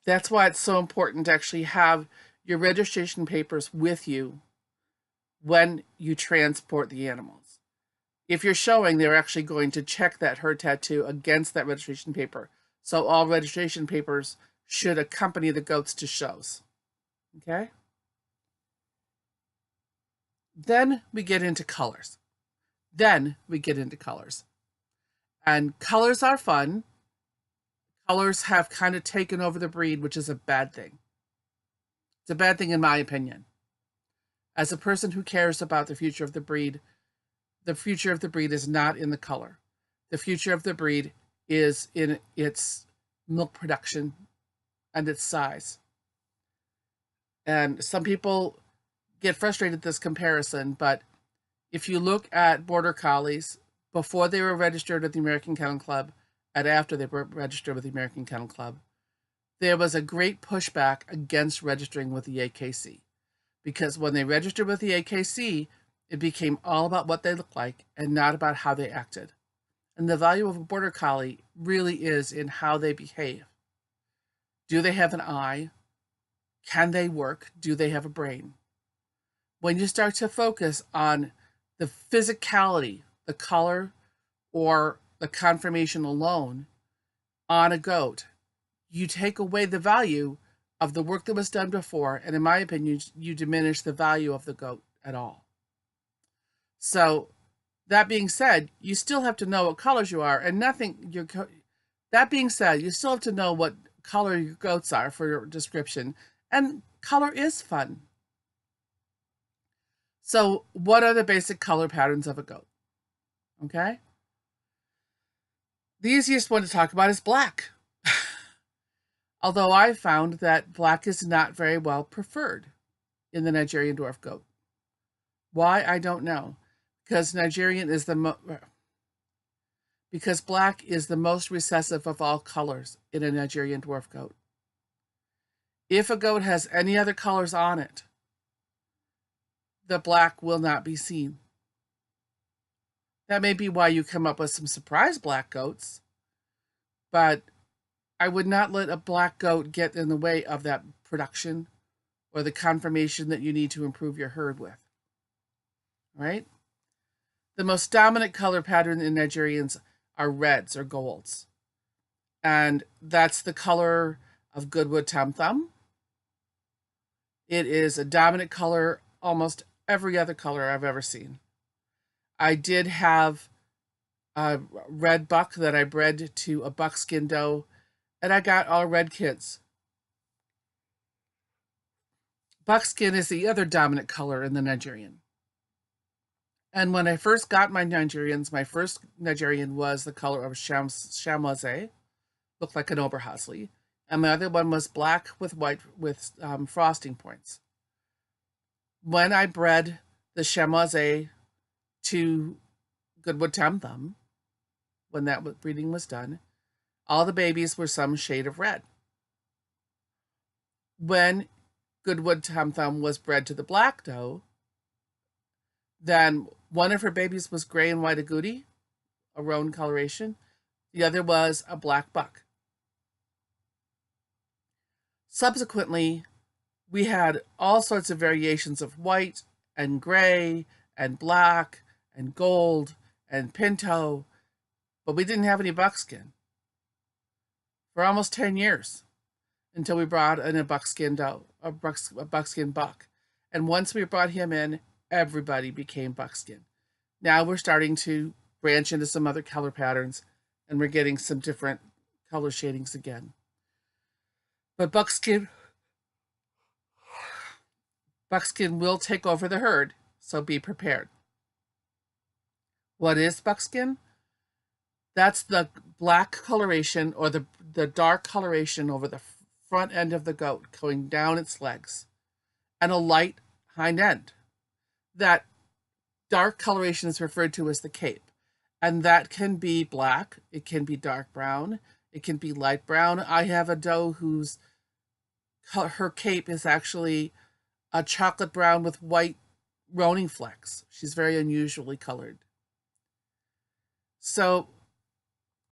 That's why it's so important to actually have your registration papers with you when you transport the animals. If you're showing, they're actually going to check that herd tattoo against that registration paper. So all registration papers should accompany the goats to shows. Okay? Then we get into colors. And colors are fun. Colors have kind of taken over the breed, which is a bad thing. It's a bad thing in my opinion. As a person who cares about the future of the breed is not in the color. The future of the breed is in its milk production and its size. And some people get frustrated at this comparison, but if you look at border collies before they were registered at the American Kennel Club and after they were registered with the American Kennel Club, there was a great pushback against registering with the AKC. Because when they registered with the AKC, it became all about what they looked like and not about how they acted. And the value of a border collie really is in how they behave. Do they have an eye? Can they work? Do they have a brain? When you start to focus on the physicality, the color, or the conformation alone on a goat, you take away the value of the work that was done before, and in my opinion, you diminish the value of the goat at all. So, that being said, you still have to know what colors you are, and that being said, you still have to know what color your goats are for your description, and color is fun. So, what are the basic color patterns of a goat? Okay? The easiest one to talk about is black. Although I found that black is not very well preferred in the Nigerian dwarf goat. Why, I don't know. Because because black is the most recessive of all colors in a Nigerian dwarf goat. If a goat has any other colors on it, the black will not be seen. That may be why you come up with some surprise black goats, but I would not let a black goat get in the way of that production or the conformation that you need to improve your herd with. Right? The most dominant color pattern in Nigerians are reds or golds. And that's the color of Goodwood Tom Thumb. It is a dominant color, almost every other color I've ever seen. I did have a red buck that I bred to a buckskin doe, and I got all red kids. Buckskin is the other dominant color in the Nigerian. And when I first got my Nigerians, my first Nigerian was the color of chamois, looked like an Oberhasli, and my other one was black with white with frosting points. When I bred the chamois to Goodwood Tom Thumb, when that breeding was done, all the babies were some shade of red. When Goodwood Tom Thumb was bred to the black doe, then one of her babies was gray and white agouti, a roan coloration. The other was a black buck. Subsequently, we had all sorts of variations of white and gray and black and gold and pinto, but we didn't have any buckskin for almost 10 years until we brought in a buckskin doe, a buckskin buck. And once we brought him in, everybody became buckskin. Now we're starting to branch into some other color patterns, and we're getting some different color shadings again. But buckskin will take over the herd, so be prepared. What is buckskin? That's the black coloration or the dark coloration over the front end of the goat going down its legs and a light hind end. That dark coloration is referred to as the cape. And that can be black, it can be dark brown, it can be light brown. I have a doe whose her cape is actually a chocolate brown with white roaning flecks. She's very unusually colored. So